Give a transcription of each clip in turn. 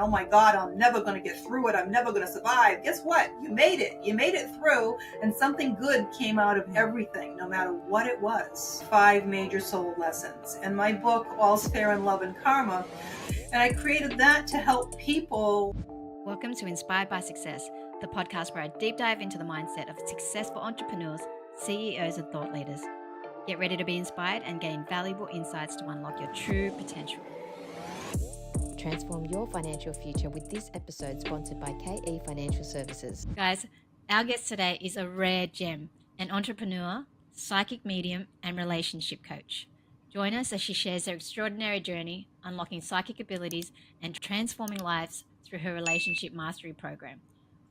oh my God, I'm never going to get through it. I'm never going to survive. Guess what? You made it. You made it through, and something good came out of everything, no matter what it was. 5 major soul lessons. And my book, All's Fair in Love and Karma, and I created that to help people. Welcome to Inspired by Success, the podcast where I deep dive into the mindset of successful entrepreneurs, CEOs, and thought leaders. Get ready to be inspired and gain valuable insights to unlock your true potential. Transform your financial future with this episode sponsored by 𝐂𝐿 Financial Services. Guys, our guest today is a rare gem, an entrepreneur, psychic medium, and relationship coach. Join us as she shares her extraordinary journey, unlocking psychic abilities and transforming lives through her relationship mastery program.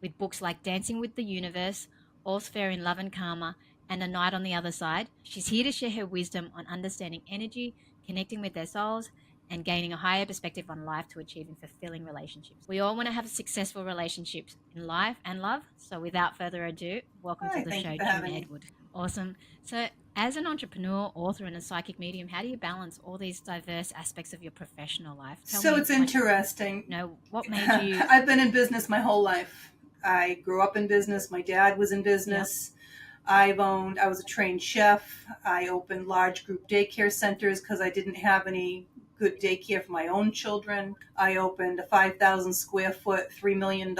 With books like Dancing with the Universe, All's Fair in Love and Karma, and A Night on the Other Side, she's here to share her wisdom on understanding energy, connecting with their souls, and gaining a higher perspective on life to achieving fulfilling relationships. We all want to have successful relationships in life and love. So without further ado, welcome to the show, Jim Edward. Awesome. So as an entrepreneur, author, and a psychic medium, how do you balance all these diverse aspects of your professional life? So it's interesting. What made you... I've been in business my whole life. I grew up in business. My dad was in business. Yep. I was a trained chef. I opened large group daycare centers because I didn't have any good daycare for my own children. I opened a 5,000 square foot, $3 million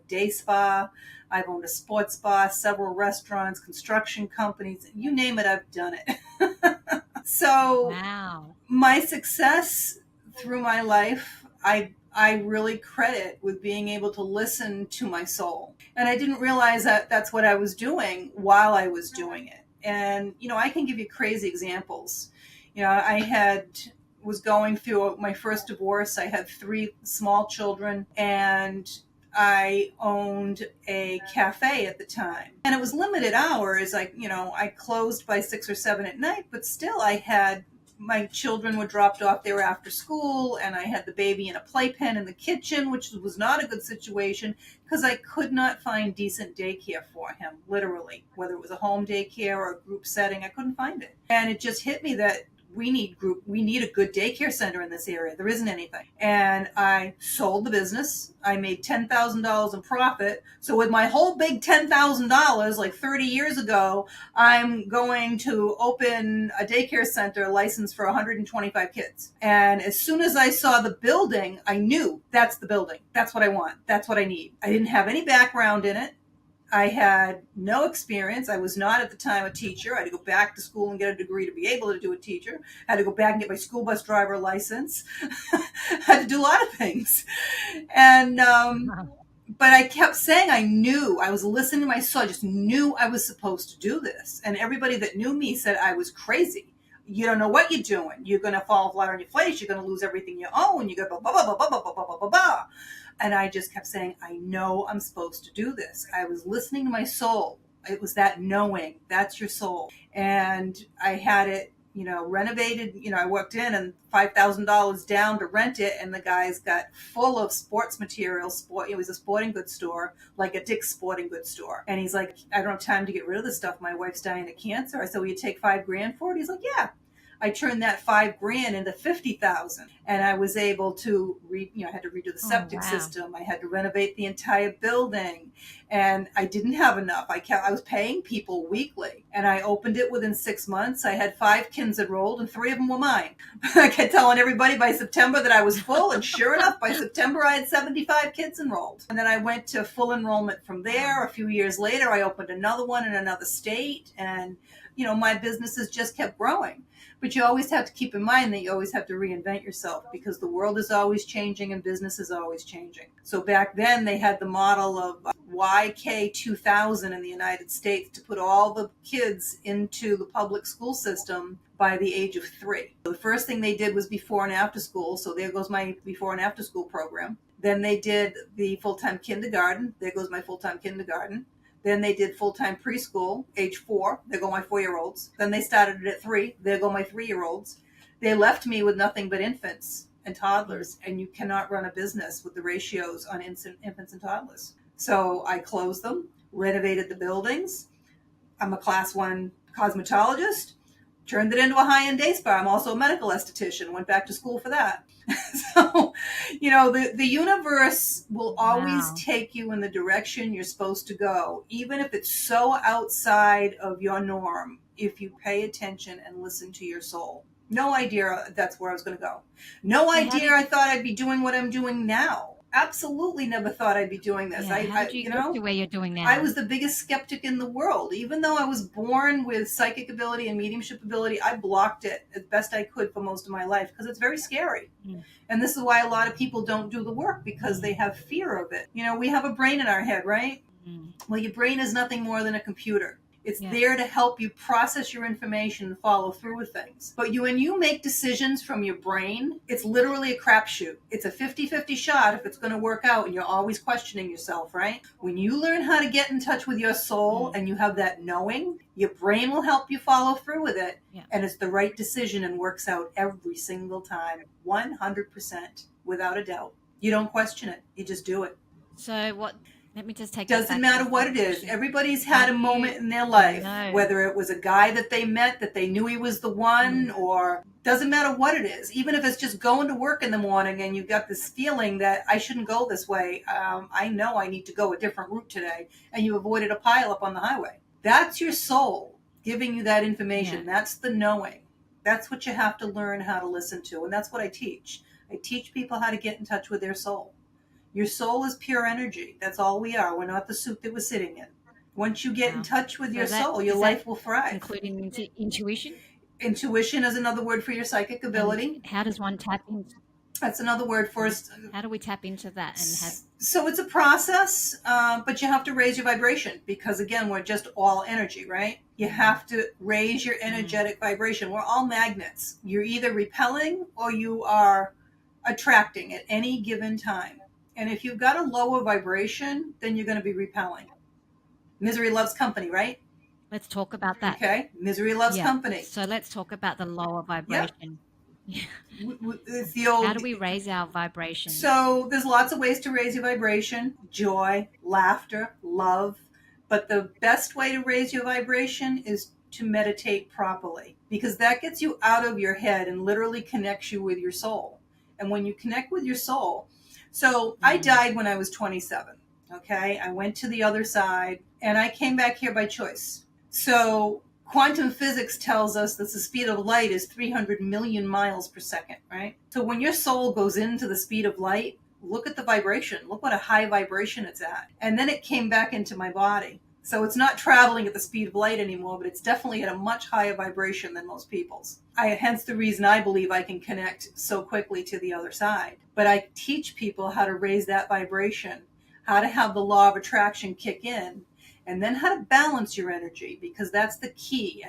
day spa. I've owned a sports spa, several restaurants, construction companies. You name it, I've done it. So wow. My success through my life, I really credit with being able to listen to my soul. And I didn't realize that that's what I was doing while I was doing it. And, I can give you crazy examples. I was going through my first divorce. I had 3 small children, and I owned a cafe at the time. And it was limited hours. I closed by 6 or 7 at night, but still my children were dropped off there after school, and I had the baby in a playpen in the kitchen, which was not a good situation because I could not find decent daycare for him, literally. Whether it was a home daycare or a group setting, I couldn't find it. And it just hit me that we need a good daycare center in this area. There isn't anything. And I sold the business. I made $10,000 in profit. So with my whole big $10,000, like 30 years ago, I'm going to open a daycare center licensed for 125 kids. And as soon as I saw the building, I knew that's the building. That's what I want. That's what I need. I didn't have any background in it. I had no experience. I was not at the time a teacher. I had to go back to school and get a degree to be able to do a teacher. I had to go back and get my school bus driver license. I had to do a lot of things. And, but I kept saying I was listening to my soul. I just knew I was supposed to do this. And everybody that knew me said I was crazy. You don't know what you're doing. You're going to fall flat on your face. You're going to lose everything you own. You're going to blah, blah, blah, blah, blah, blah, blah, blah, blah. And I just kept saying, I know I'm supposed to do this. I was listening to my soul. It was that knowing. That's your soul. And I had it, renovated. I walked in and $5,000 down to rent it. And the guys got full of sports material. It was a sporting goods store, like a Dick's Sporting Goods store. And he's like, I don't have time to get rid of this stuff. My wife's dying of cancer. I said, will you take $5,000 for it? He's like, yeah. I turned that $5,000 into $50,000, and I was able to I had to redo the septic system. I had to renovate the entire building, and I didn't have enough. I was paying people weekly, and I opened it within 6 months. I had 5 kids enrolled, and 3 of them were mine. I kept telling everybody by September that I was full, and sure enough, by September I had 75 kids enrolled. And then I went to full enrollment from there. A few years later, I opened another one in another state, and my businesses just kept growing. But you always have to keep in mind that you always have to reinvent yourself because the world is always changing and business is always changing. So back then they had the model of YK2000 in the United States to put all the kids into the public school system by the age of 3. The first thing they did was before and after school. So there goes my before and after school program. Then they did the full-time kindergarten. There goes my full-time kindergarten. Then they did full-time preschool, age 4. There go my 4-year-olds. Then they started it at 3. There go my 3-year-olds. They left me with nothing but infants and toddlers, and you cannot run a business with the ratios on infants and toddlers. So I closed them, renovated the buildings. I'm a class 1 cosmetologist. Turned it into a high-end day spa. I'm also a medical esthetician. Went back to school for that. So, the universe will always Wow. take you in the direction you're supposed to go, even if it's so outside of your norm, if you pay attention and listen to your soul. No idea that's where I was going to go. No So how idea did I thought I'd be doing what I'm doing now. Absolutely never thought I'd be doing this. yeah, how did you get to where you're doing now? I was the biggest skeptic in the world. Even though I was born with psychic ability and mediumship ability, I blocked it as best I could for most of my life because it's very scary. Mm. And this is why a lot of people don't do the work, because they have fear of it. We have a brain in our head, right? Mm. Well, your brain is nothing more than a computer. It's Yeah. there to help you process your information and follow through with things. But when you make decisions from your brain, it's literally a crapshoot. It's a 50-50 shot if it's going to work out, and you're always questioning yourself, right? When you learn how to get in touch with your soul and you have that knowing, your brain will help you follow through with it. Yeah. And it's the right decision and works out every single time, 100%, without a doubt. You don't question it. You just do it. So what? Let me just take that Doesn't back matter to what it is. question. Everybody's had a Have moment you- in their life, No. whether it was a guy that they met that they knew he was the one, or doesn't matter what it is. Even if it's just going to work in the morning and you've got this feeling that I shouldn't go this way. I know I need to go a different route today, and you avoided a pileup on the highway. That's your soul giving you that information. Yeah. That's the knowing. That's what you have to learn how to listen to, and that's what I teach. I teach people how to get in touch with their soul. Your soul is pure energy. That's all we are. We're not the suit that we're sitting in. Once you get in touch with your soul, your life will thrive. Including intuition? Intuition is another word for your psychic ability. And how does one tap into? That's another word for us. How do we tap into that and have? So it's a process, but you have to raise your vibration, because again, we're just all energy, right? You have to raise your energetic vibration. We're all magnets. You're either repelling or you are attracting at any given time. And if you've got a lower vibration, then you're going to be repelling. Misery loves company, right? Let's talk about that. Okay. Misery loves company. So let's talk about the lower vibration. Yeah. It's the old. How do we raise our vibration? So there's lots of ways to raise your vibration: joy, laughter, love. But the best way to raise your vibration is to meditate properly, because that gets you out of your head and literally connects you with your soul. And when you connect with your soul, so I died when I was 27. Okay. I went to the other side and I came back here by choice. So quantum physics tells us that the speed of light is 300 million miles per second, right? So when your soul goes into the speed of light, look at the vibration. Look what a high vibration it's at. And then it came back into my body. So it's not traveling at the speed of light anymore, but it's definitely at a much higher vibration than most people's. Hence the reason I believe I can connect so quickly to the other side. But I teach people how to raise that vibration, how to have the law of attraction kick in, and then how to balance your energy, because that's the key.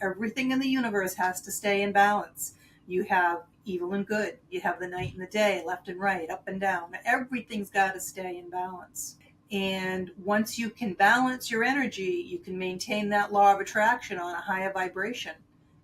Everything in the universe has to stay in balance. You have evil and good. You have the night and the day, left and right, up and down. Everything's got to stay in balance. And once you can balance your energy, you can maintain that law of attraction on a higher vibration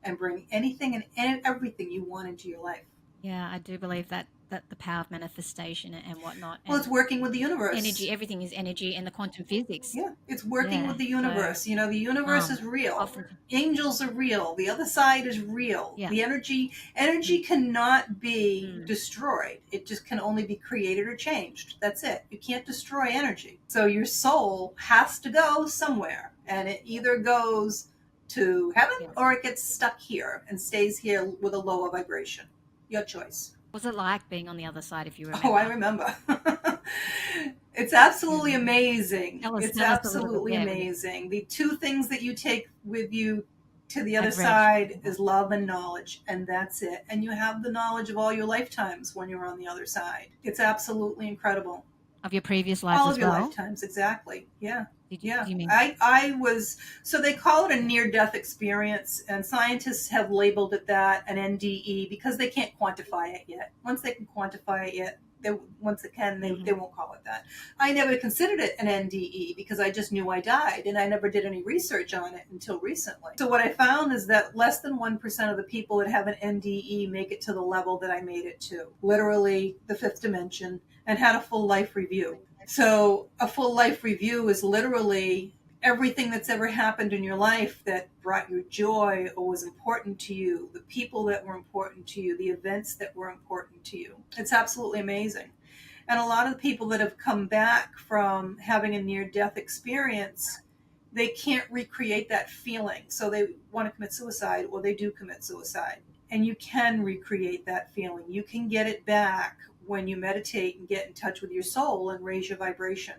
and bring anything and everything you want into your life. Yeah, I do believe that the power of manifestation and whatnot. Well, it's working with the universe. Energy, everything is energy, and the quantum physics. Yeah, it's working with the universe. So, the universe is real. Angels are real. The other side is real. Yeah. The energy cannot be destroyed. It just can only be created or changed. That's it. You can't destroy energy. So your soul has to go somewhere, and it either goes to heaven or it gets stuck here and stays here with a lower vibration. Your choice. What's it like being on the other side, if you remember? Oh, I remember. It's absolutely amazing. Tell us It's a little absolutely bit, amazing. The two things that you take with you to the other side is love and knowledge, and that's it. And you have the knowledge of all your lifetimes when you're on the other side. It's absolutely incredible. Of your previous lives All as of your well? lifetimes, exactly. Yeah. Did you, Yeah, do you mean? I was, so they call it a near-death experience, and scientists have labeled it that, an NDE, because they can't quantify it yet. Once they can quantify it, they won't call it that. I never considered it an NDE because I just knew I died, and I never did any research on it until recently. So what I found is that less than 1% of the people that have an NDE make it to the level that I made it to, literally the fifth dimension, and had a full life review. So a full life review is literally everything that's ever happened in your life that brought you joy or was important to you, the people that were important to you, the events that were important to you. It's absolutely amazing. And a lot of the people that have come back from having a near-death experience, they can't recreate that feeling. So they want to commit suicide, or they do commit suicide. And you can recreate that feeling. You can get it back when you meditate and get in touch with your soul and raise your vibration.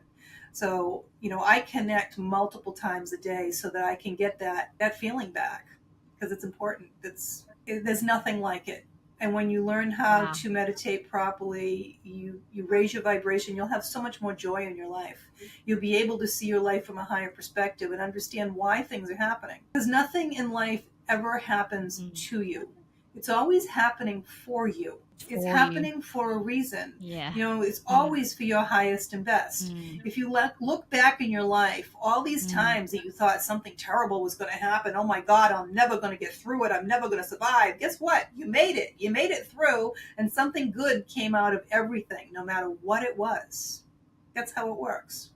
So, I connect multiple times a day so that I can get that feeling back, because it's important. There's nothing like it. And when you learn how Wow. to meditate properly, you raise your vibration. You'll have so much more joy in your life. You'll be able to see your life from a higher perspective and understand why things are happening. Because nothing in life ever happens to you. It's always happening for you. It's happening for a reason. Yeah. It's always for your highest and best. If you look back in your life, all these times that you thought something terrible was going to happen, oh my God, I'm never going to get through it, I'm never going to survive. Guess what? You made it. You made it through, and something good came out of everything, no matter what it was. That's how it works.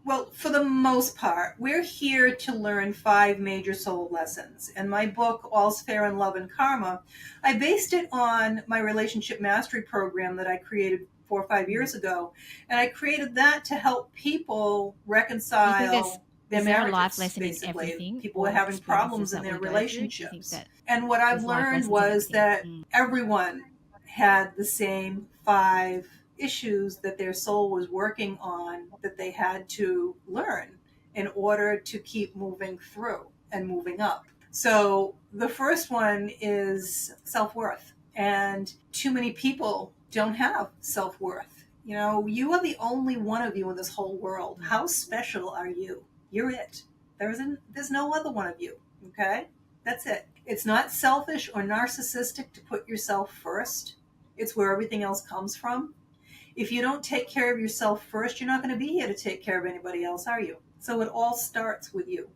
Well, for the most part, we're here to learn 5 major soul lessons. And my book, All's Fair in Love and Karma, I based it on my relationship mastery program that I created 4 or 5 years ago. And I created that to help people reconcile their is there a marriages, life lesson in basically. everything? People or were having experiences problems that in we their go through? Do you think relationships. that And what I've there's life learned lessons in was that everything? everyone had the same 5 issues that their soul was working on that they had to learn in order to keep moving through and moving up. So the first one is self-worth. And too many people don't have self-worth. You are the only one of you in this whole world. How special are you? You're it. There's no other one of you. Okay? That's it. It's not selfish or narcissistic to put yourself first. It's where everything else comes from. If you don't take care of yourself first, you're not going to be here to take care of anybody else, are you? So it all starts with you.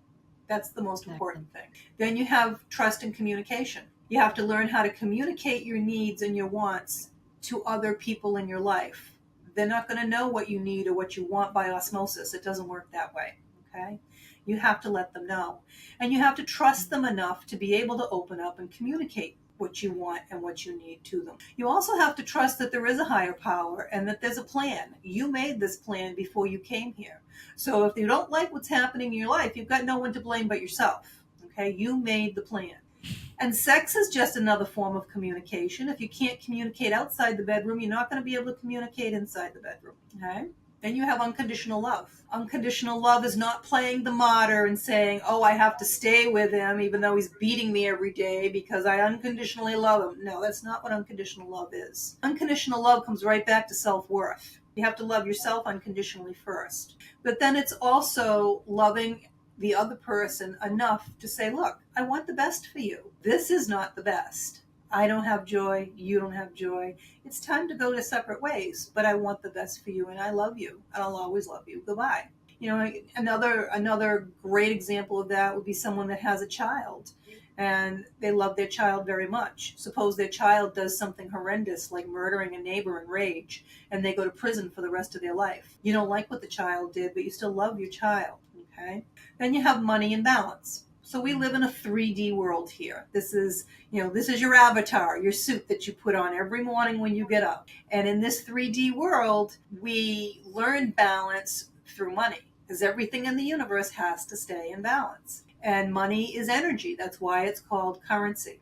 That's the most important thing. Then you have trust and communication. You have to learn how to communicate your needs and your wants to other people in your life. They're not going to know what you need or what you want by osmosis. It doesn't work that way. Okay? You have to let them know. And you have to trust them enough to be able to open up and communicate what you want and what you need to them. You also have to trust that there is a higher power and that there's a plan. You made this plan before you came here. So if you don't like what's happening in your life, you've got no one to blame but yourself. Okay? You made the plan. And sex is just another form of communication. If you can't communicate outside the bedroom, you're not going to be able to communicate inside the bedroom. Okay? Then you have unconditional love. Unconditional love is not playing the martyr and saying, oh, I have to stay with him even though he's beating me every day because I unconditionally love him. No, that's not what unconditional love is. Unconditional love comes right back to self-worth. You have to love yourself unconditionally first. But then it's also loving the other person enough to say, look, I want the best for you. This is not the best. I don't have joy. You don't have joy. It's time to go to separate ways, but I want the best for you and I love you and I'll always love you. Goodbye. Another great example of that would be someone that has a child and they love their child very much. Suppose their child does something horrendous like murdering a neighbor in rage and they go to prison for the rest of their life. You don't like what the child did, but you still love your child. Okay? Then you have money and balance. So we live in a 3D world here. This is your avatar, your suit that you put on every morning when you get up. And in this 3D world, we learn balance through money because everything in the universe has to stay in balance. And money is energy. That's why it's called currency.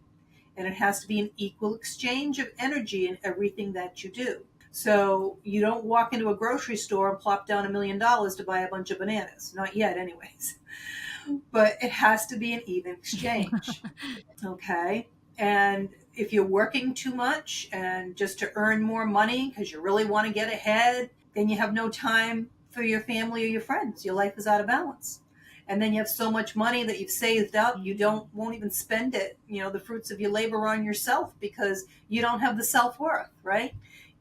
And it has to be an equal exchange of energy in everything that you do. So you don't walk into a grocery store and plop down $1 million to buy a bunch of bananas. Not yet, anyways. But it has to be an even exchange. Okay? And if you're working too much and just to earn more money because you really want to get ahead, then you have no time for your family or your friends. Your life is out of balance. And then you have so much money that you've saved up, you won't even spend it, the fruits of your labor on yourself because you don't have the self-worth, right?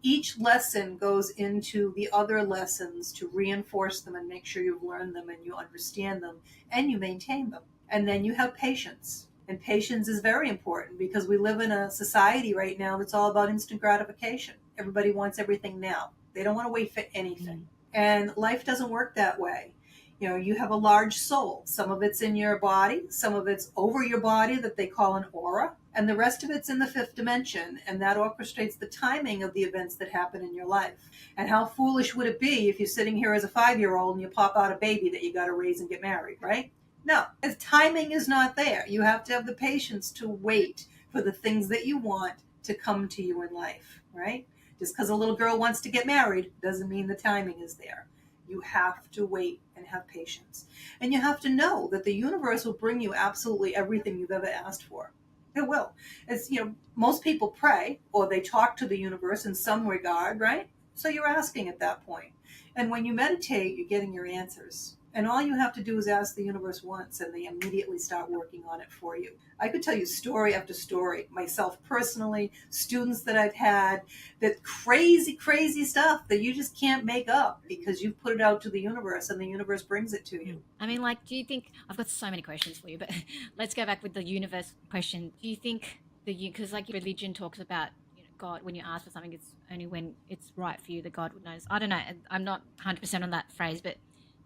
Each lesson goes into the other lessons to reinforce them and make sure you've learned them and you understand them and you maintain them. And then you have patience. And patience is very important because we live in a society right now that's all about instant gratification. Everybody wants everything now. They don't want to wait for anything. And life doesn't work that way. You know, you have a large soul. Some of it's in your body, some of it's over your body that they call an aura, and the rest of it's in the fifth dimension, and that orchestrates the timing of the events that happen in your life. And how foolish would it be if you're sitting here as a 5-year-old and you pop out a baby that you got to raise and get married, right? No, as timing is not there. You have to have the patience to wait for the things that you want to come to you in life, right? Just because a little girl wants to get married doesn't mean the timing is there. You have to wait and have patience. And you have to know that the universe will bring you absolutely everything you've ever asked for. It will. It's, you know, most people pray or they talk to the universe in some regard, right? So you're asking at that point. And when you meditate, you're getting your answers. And all you have to do is ask the universe once, and they immediately start working on it for you. I could tell you story after story, myself personally, students that I've had, that crazy, crazy stuff that you just can't make up because you've put it out to the universe and the universe brings it to you. I mean, like, do you think, I've got so many questions for you, but let's go back with the universe question. Do you think because like religion talks about, you know, God, when you ask for something, it's only when it's right for you that God would know. I don't know. I'm not 100% on that phrase, but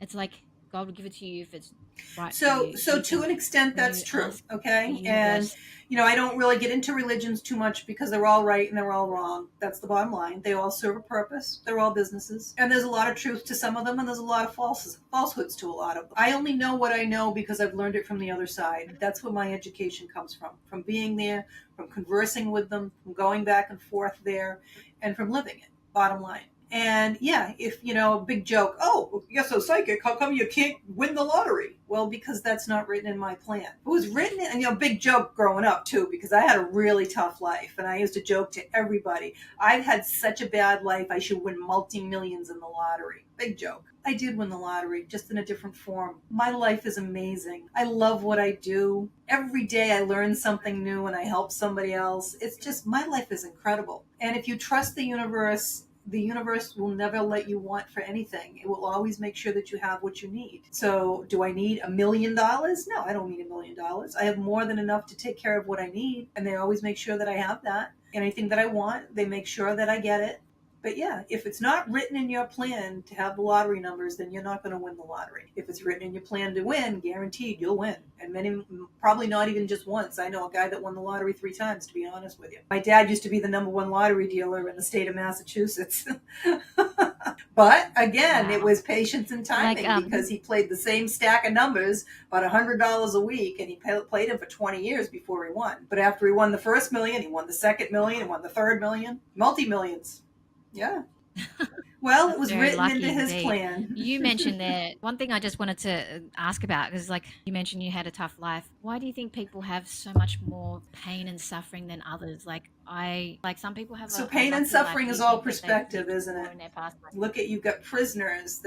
it's like, God will give it to you if it's right for you. So to an extent, that's true, okay? And, you know, I don't really get into religions too much because they're all right and they're all wrong. That's the bottom line. They all serve a purpose. They're all businesses. And there's a lot of truth to some of them, and there's a lot of falsehoods to a lot of them. I only know what I know because I've learned it from the other side. That's where my education comes from being there, from conversing with them, from going back and forth there, and from living it, bottom line. And yeah, if, you know, a big joke, oh, you're so psychic, how come you can't win the lottery? Well, because that's not written in my plan. It was written in, you know, big joke growing up too, because I had a really tough life. And I used to joke to everybody, I've had such a bad life, I should win multi-millions in the lottery. Big joke. I did win the lottery, just in a different form. My life is amazing. I love what I do. Every day I learn something new and I help somebody else. It's just, my life is incredible. And if you trust the universe will never let you want for anything. It will always make sure that you have what you need. So do I need $1 million? No, I don't need $1 million. I have more than enough to take care of what I need. And they always make sure that I have that. Anything that I want, they make sure that I get it. But yeah, if it's not written in your plan to have the lottery numbers, then you're not going to win the lottery. If it's written in your plan to win, guaranteed you'll win. And many, probably not even just once. I know a guy that won the lottery 3 times, to be honest with you. My dad used to be the #1 lottery dealer in the state of Massachusetts. But again, wow. It was patience and timing, because he played the same stack of numbers, about $100 a week, and he played him for 20 years before he won. But after he won the first million, he won the second million, he won the third million, multi-millions. Yeah. Well, it was written into his plan. You mentioned there, one thing I just wanted to ask about is, like, you mentioned you had a tough life. Why do you think people have so much more pain and suffering than others? Like some people have. So pain and suffering is all perspective, isn't it? Look at, you've got prisoners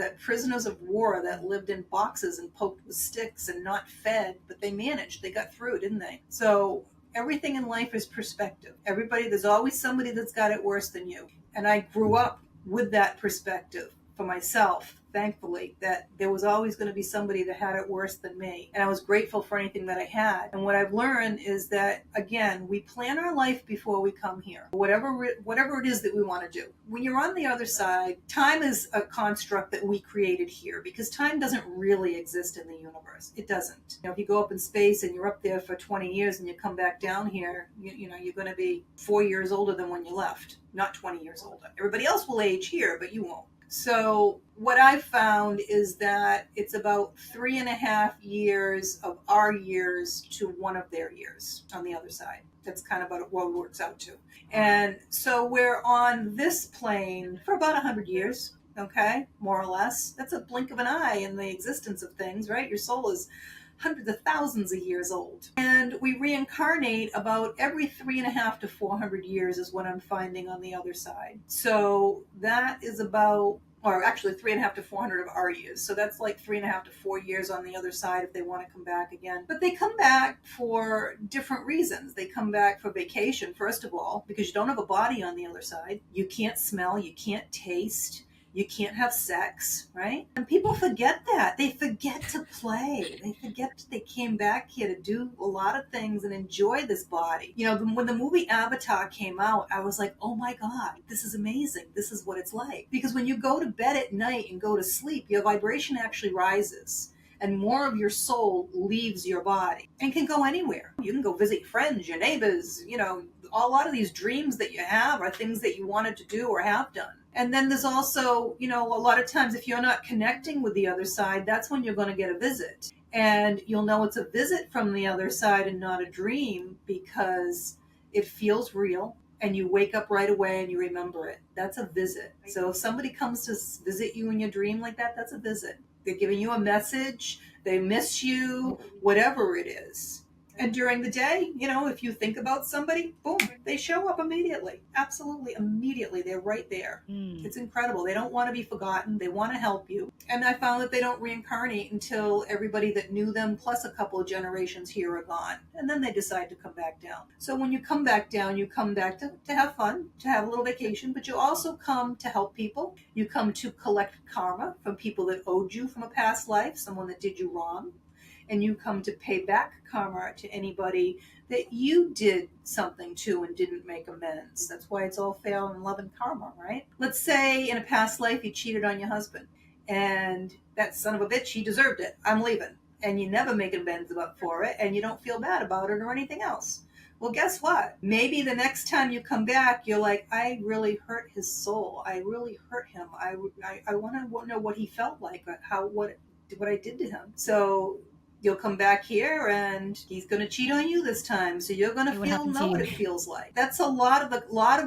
of war that lived in boxes and poked with sticks and not fed, but they managed. They got through, didn't they? So everything in life is perspective. There's always somebody that's got it worse than you. And I grew up with that perspective for myself, thankfully, that there was always going to be somebody that had it worse than me. And I was grateful for anything that I had. And what I've learned is that, again, we plan our life before we come here, whatever it is that we want to do. When you're on the other side, time is a construct that we created here, because time doesn't really exist in the universe. It doesn't. You know, if you go up in space and you're up there for 20 years and you come back down here, you know, you're going to be 4 years older than when you left, not 20 years older. Everybody else will age here, but you won't. So what I've found is that it's about 3.5 years of our years to one of their years on the other side. That's kind of what it works out to. And so we're on this plane for about 100 years, okay, more or less. That's a blink of an eye in the existence of things, right? Your soul is hundreds of thousands of years old. And we reincarnate about every 3.5 to 400 years is what I'm finding on the other side. So that is about, or actually 3.5 to 400 of our years. So that's like 3.5 to 4 years on the other side if they want to come back again. But they come back for different reasons. They come back for vacation, first of all, because you don't have a body on the other side. You can't smell, you can't taste. You can't have sex, right? And people forget that. They forget to play. They forget they came back here to do a lot of things and enjoy this body. You know, when the movie Avatar came out, I was like, oh my God, this is amazing. This is what it's like. Because when you go to bed at night and go to sleep, your vibration actually rises. And more of your soul leaves your body and can go anywhere. You can go visit your friends, your neighbors, you know, a lot of these dreams that you have are things that you wanted to do or have done. And then there's also, you know, a lot of times if you're not connecting with the other side, that's when you're going to get a visit. And you'll know it's a visit from the other side and not a dream because it feels real and you wake up right away and you remember it. That's a visit. So if somebody comes to visit you in your dream like that, that's a visit. They're giving you a message, they miss you, whatever it is. And during the day, you know, if you think about somebody, boom, they show up immediately. Absolutely immediately. They're right there. It's incredible. They don't want to be forgotten. They want to help you. And I found that they don't reincarnate until everybody that knew them plus a couple of generations here are gone. And then they decide to come back down. So when you come back down, you come back to have fun, to have a little vacation, but you also come to help people. You come to collect karma from people that owed you from a past life, someone that did you wrong. And you come to pay back karma to anybody that you did something to and didn't make amends. That's why it's all fair and love and karma, right? Let's say in a past life you cheated on your husband and that son of a bitch, he deserved it. I'm leaving. And you never make amends for it and you don't feel bad about it or anything else. Well, guess what? Maybe the next time you come back, you're like, I really hurt his soul. I really hurt him. I want to know what he felt like, what I did to him. So you'll come back here and he's going to cheat on you this time. So you're going to know what it feels like. That's a lot of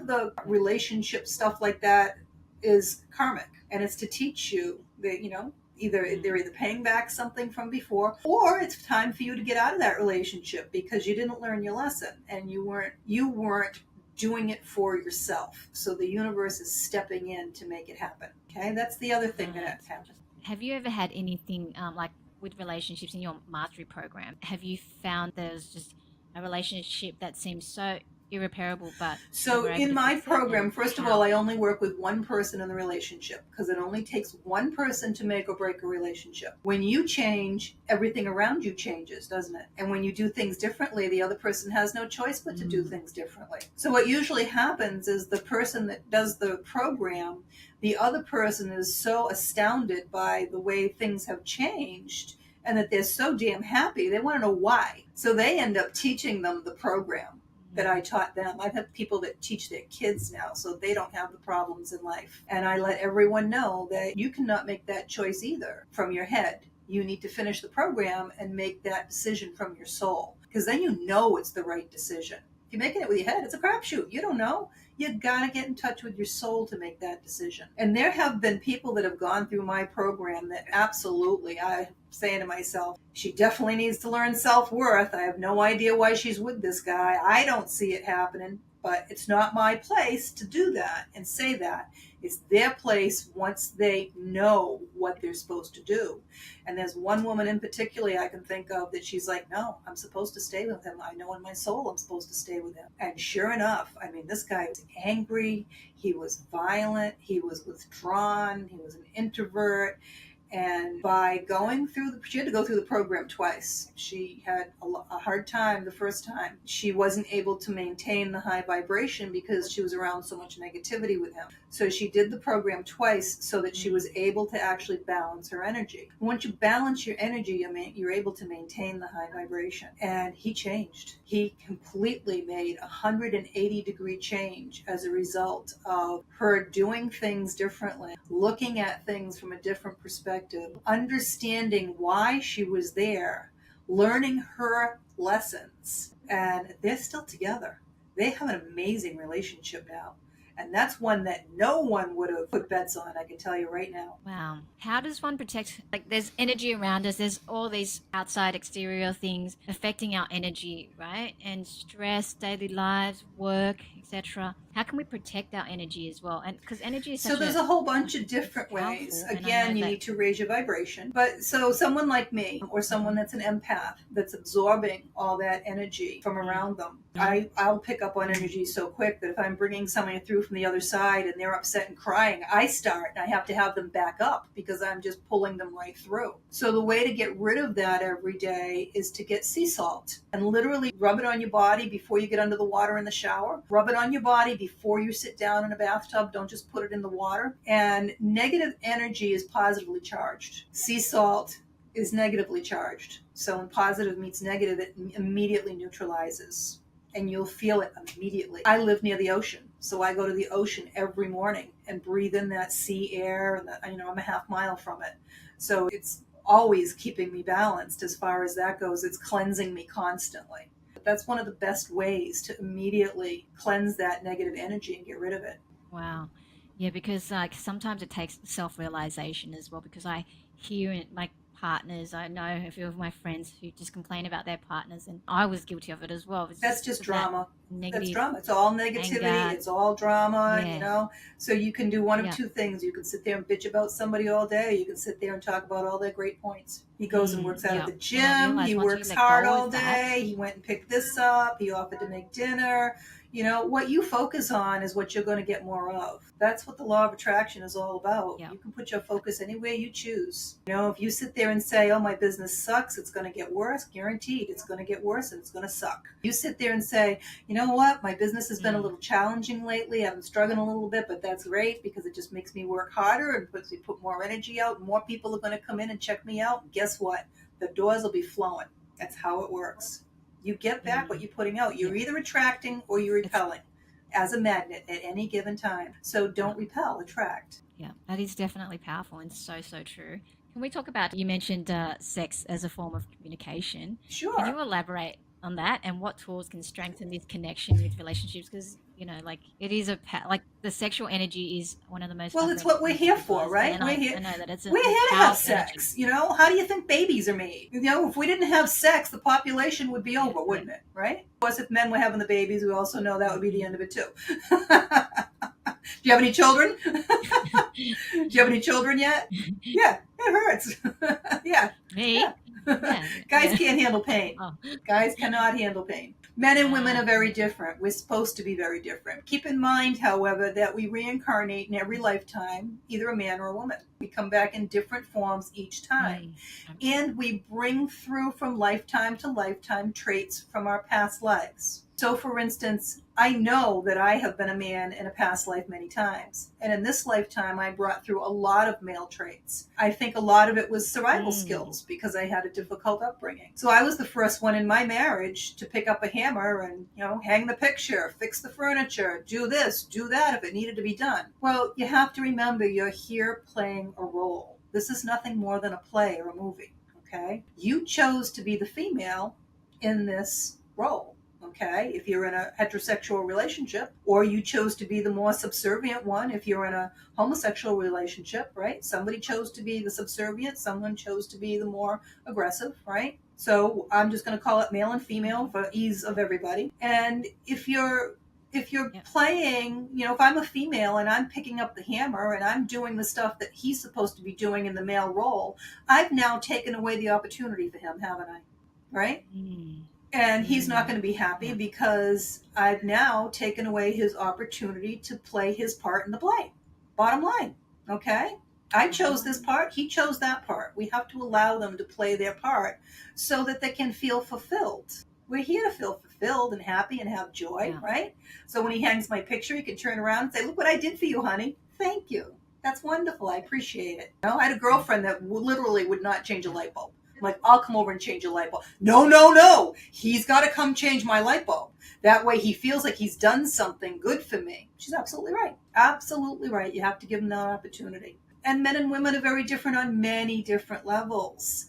the relationship stuff like that is karmic. And it's to teach you that, you know, they're either paying back something from before or it's time for you to get out of that relationship because you didn't learn your lesson and you weren't doing it for yourself. So the universe is stepping in to make it happen. Okay. That's the other thing that happens. Have you ever had anything like with relationships in your mastery program? Have you found there's just a relationship that seems so irreparable, but so in my program, first of all, I only work with one person in the relationship because it only takes one person to make or break a relationship. When you change, everything around you changes, doesn't it? And when you do things differently, the other person has no choice but to do things differently. So what usually happens is the person that does the program, the other person is so astounded by the way things have changed and that they're so damn happy. They want to know why. So they end up teaching them the program that I taught them. I've had people that teach their kids now so they don't have the problems in life. And I let everyone know that you cannot make that choice either from your head. You need to finish the program and make that decision from your soul because then you know it's the right decision. If you're making it with your head, it's a crapshoot. You don't know. You gotta get in touch with your soul to make that decision. And there have been people that have gone through my program that absolutely, I'm saying to myself, she definitely needs to learn self-worth. I have no idea why she's with this guy. I don't see it happening, but it's not my place to do that and say that. It's their place once they know what they're supposed to do. And there's one woman in particular I can think of that she's like, no, I'm supposed to stay with him. I know in my soul I'm supposed to stay with him. And sure enough, I mean, this guy was angry. He was violent. He was withdrawn. He was an introvert. And by going through she had to go through the program twice. She had a hard time the first time. She wasn't able to maintain the high vibration because she was around so much negativity with him. So she did the program twice so that she was able to actually balance her energy. Once you balance your energy, you're able to maintain the high vibration. And he changed. He completely made a 180-degree change as a result of her doing things differently, looking at things from a different perspective, understanding why she was there, learning her lessons, and they're still together. They have an amazing relationship now. And that's one that no one would have put bets on, I can tell you right now. Wow. How does one protect, like there's energy around us, there's all these outside exterior things affecting our energy, right? And stress, daily lives, work, etc. How can we protect our energy as well? And because energy is such there's a whole bunch of different ways. Again, you need to raise your vibration. But so someone like me or someone that's an empath that's absorbing all that energy from around them, I'll pick up on energy so quick that if I'm bringing somebody through from the other side and they're upset and crying, I start and I have to have them back up because I'm just pulling them right through. So the way to get rid of that every day is to get sea salt and literally rub it on your body before you get under the water in the shower. Rub it on your body before you sit down in a bathtub. Don't just put it in the water. And negative energy is positively charged. Sea salt is negatively charged. So when positive meets negative, it immediately neutralizes. And you'll feel it immediately. I live near the ocean, so I go to the ocean every morning and breathe in that sea air. And I'm a half mile from it, so it's always keeping me balanced as far as that goes. It's cleansing me constantly. That's one of the best ways to immediately cleanse that negative energy and get rid of it. Wow. Yeah, because like sometimes it takes self-realization as well, because I hear in my partners, I know a few of my friends who just complain about their partners, and I was guilty of it as well. That's just drama. That's drama. It's all negativity. anger. It's all drama, Yeah. So you can do one of Yeah. two things. You can sit there and bitch about somebody all day. Or you can sit there and talk about all their great points. He goes and works out at the And I gym. realized He once you works let hard go all of that, day. He went and picked this up. He offered to make dinner. What you focus on is what you're going to get more of. That's what the law of attraction is all about. Yeah. You can put your focus anywhere you choose. If you sit there and say, oh, my business sucks, it's going to get worse, guaranteed it's going to get worse and it's going to suck. You sit there and say, you know what, my business has been a little challenging lately. I'm struggling a little bit, but that's great because it just makes me work harder and puts me put more energy out. More people are going to come in and check me out. And guess what? The doors will be flowing. That's how it works. You get back what you're putting out. You're either attracting or you're repelling as a magnet at any given time. So don't repel, attract. Yeah, that is definitely powerful and so, so true. Can we talk about, you mentioned sex as a form of communication. Sure. Can you elaborate on that and what tools can strengthen this connection with relationships? Because, it is like the sexual energy is one of the most. Well, it's what we're here for, right? We're here. I know that it's we're here to have energy. sex. How do you think babies are made? If we didn't have sex, the population would be over, wouldn't it? Right? Of course, if men were having the babies, we also know that would be the end of it too. Do you have any children? Do you have any children yet? Yeah, it hurts. Yeah. Me? Yeah. Guys can't handle pain. Oh. Guys cannot handle pain. Men and women are very different. We're supposed to be very different. Keep in mind, however, that we reincarnate in every lifetime, either a man or a woman. We come back in different forms each time. And we bring through from lifetime to lifetime traits from our past lives. So, for instance, I know that I have been a man in a past life many times. And in this lifetime, I brought through a lot of male traits. I think a lot of it was survival skills because I had a difficult upbringing. So I was the first one in my marriage to pick up a hammer and, hang the picture, fix the furniture, do this, do that if it needed to be done. Well, you have to remember you're here playing a role. This is nothing more than a play or a movie, okay? You chose to be the female in this role. Okay, if you're in a heterosexual relationship, or you chose to be the more subservient one if you're in a homosexual relationship, right? Somebody chose to be the subservient, someone chose to be the more aggressive, right? So I'm just going to call it male and female for ease of everybody. And if you're playing, if I'm a female and I'm picking up the hammer and I'm doing the stuff that he's supposed to be doing in the male role, I've now taken away the opportunity for him, haven't I? Right? And he's not going to be happy because I've now taken away his opportunity to play his part in the play. Bottom line, okay? I chose this part. He chose that part. We have to allow them to play their part so that they can feel fulfilled. We're here to feel fulfilled and happy and have joy, right? So when he hangs my picture, he can turn around and say, look what I did for you, honey. Thank you. That's wonderful. I appreciate it. I had a girlfriend that literally would not change a light bulb. Like, I'll come over and change a light bulb. No. He's got to come change my light bulb. That way he feels like he's done something good for me. She's absolutely right. Absolutely right. You have to give him that opportunity. And men and women are very different on many different levels.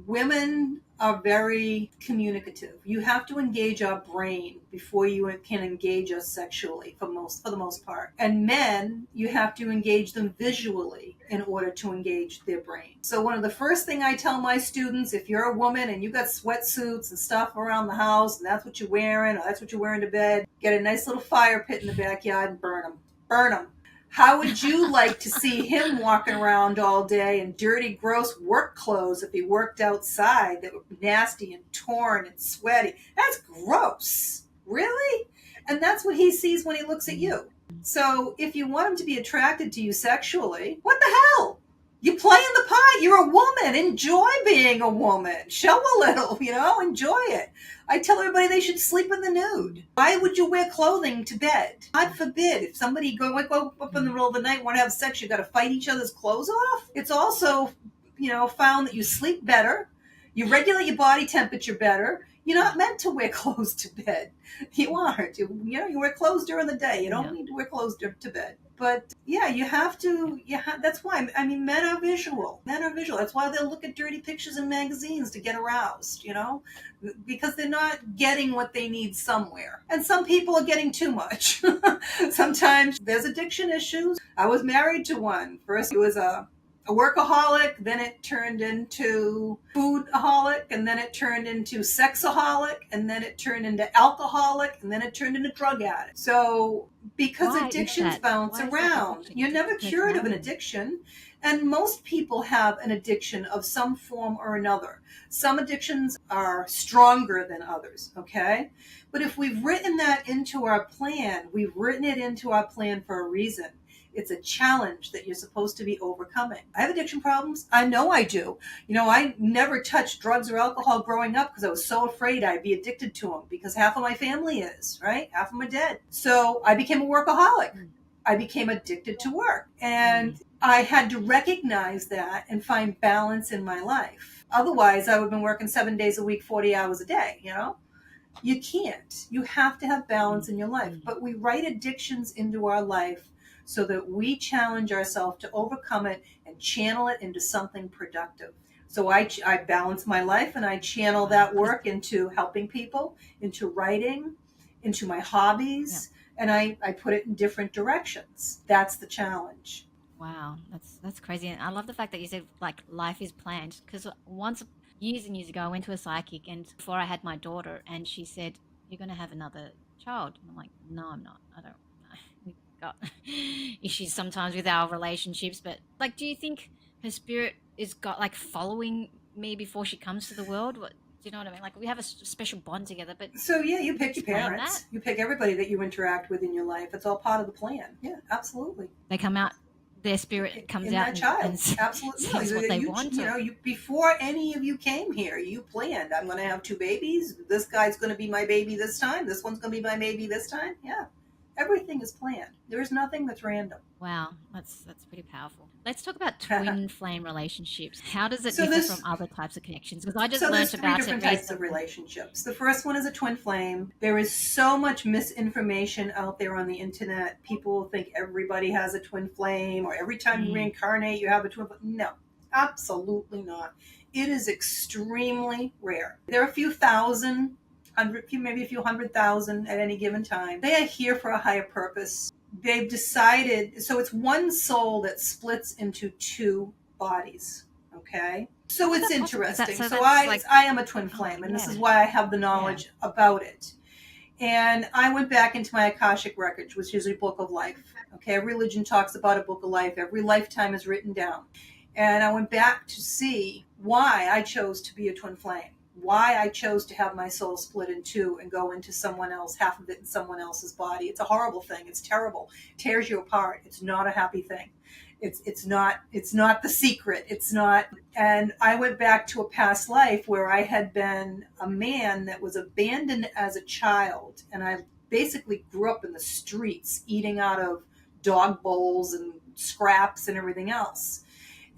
Women are very communicative. You have to engage our brain before you can engage us sexually for the most part. And men, you have to engage them visually in order to engage their brain. So one of the first thing I tell my students, if you're a woman and you got sweatsuits and stuff around the house and that's what you're wearing or that's what you're wearing to bed, get a nice little fire pit in the backyard and burn them. Burn them. How would you like to see him walking around all day in dirty, gross work clothes if he worked outside that were nasty and torn and sweaty? That's gross. Really? And that's what he sees when he looks at you. So if you want him to be attracted to you sexually, what the hell? You play in the part. You're a woman. Enjoy being a woman. Show a little, enjoy it. I tell everybody they should sleep in the nude. Why would you wear clothing to bed? God forbid, if somebody wake up in the middle of the night and want to have sex, you got to fight each other's clothes off. It's also, found that you sleep better. You regulate your body temperature better. You're not meant to wear clothes to bed. You aren't. You wear clothes during the day. You don't need to wear clothes to bed. But yeah, you have to. That's why. Men are visual. Men are visual. That's why they'll look at dirty pictures in magazines to get aroused. Because they're not getting what they need somewhere. And some people are getting too much. Sometimes there's addiction issues. I was married to one. First, it was a workaholic, then it turned into foodaholic, and then it turned into sexaholic, and then it turned into alcoholic, and then it turned into drug addict. So because addictions bounce around, you're never cured of an addiction. And most people have an addiction of some form or another. Some addictions are stronger than others, okay? But if we've written that into our plan, we've written it into our plan for a reason. It's a challenge that you're supposed to be overcoming. I have addiction problems. I know I do. I never touched drugs or alcohol growing up because I was so afraid I'd be addicted to them because half of my family is, right? Half of them are dead. So I became a workaholic. I became addicted to work. And I had to recognize that and find balance in my life. Otherwise, I would have been working 7 days a week, 40 hours a day, You can't. You have to have balance in your life. But we write addictions into our life so that we challenge ourselves to overcome it and channel it into something productive. So I balance my life and I channel that work into helping people, into writing, into my hobbies, and I put it in different directions. That's the challenge. Wow, that's crazy. And I love the fact that you said life is planned, because once years and years ago I went to a psychic, and before I had my daughter, and she said, "You're going to have another child." And I'm like, "No, I'm not. I don't. We've got issues sometimes with our relationships, but do you think her spirit is following me before she comes to the world? What, do you know what I mean? We have a special bond together, but..." So yeah, you pick your parents. You pick everybody that you interact with in your life. It's all part of the plan. Yeah, absolutely. They come out, their spirit comes in out that child. and Absolutely. says what they want. Before any of you came here, you planned, I'm going to have 2 babies. This guy's going to be my baby this time. This one's going to be my baby this time. Yeah. Everything is planned. There's nothing that's random. Wow, that's pretty powerful. Let's talk about twin flame relationships. How does it differ from other types of connections? Because I just learned about it. There's 3 different types of relationships. The first one is a twin flame. There is so much misinformation out there on the internet. People think everybody has a twin flame, or every time you reincarnate, you have a twin flame. No, absolutely not. It is extremely rare. There are a few thousand, maybe a few 100,000 at any given time. They are here for a higher purpose. They've decided, so it's one soul that splits into 2 bodies. Okay, so it's interesting. So I am a twin flame, and this is why I have the knowledge about it. And I went back into my Akashic records, which is a book of life. Okay, every religion talks about a book of life. Every lifetime is written down. And I went back to see why I chose to be a twin flame. Why I chose to have my soul split in 2 and go into someone else, half of it in someone else's body. It's a horrible thing. It's terrible. It tears you apart. It's not a happy thing. It's not the secret. It's not. And I went back to a past life where I had been a man that was abandoned as a child. And I basically grew up in the streets, eating out of dog bowls and scraps and everything else.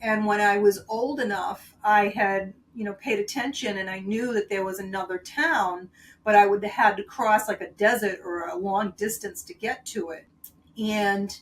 And when I was old enough, I had paid attention, and I knew that there was another town, but I would have had to cross a desert or a long distance to get to it. And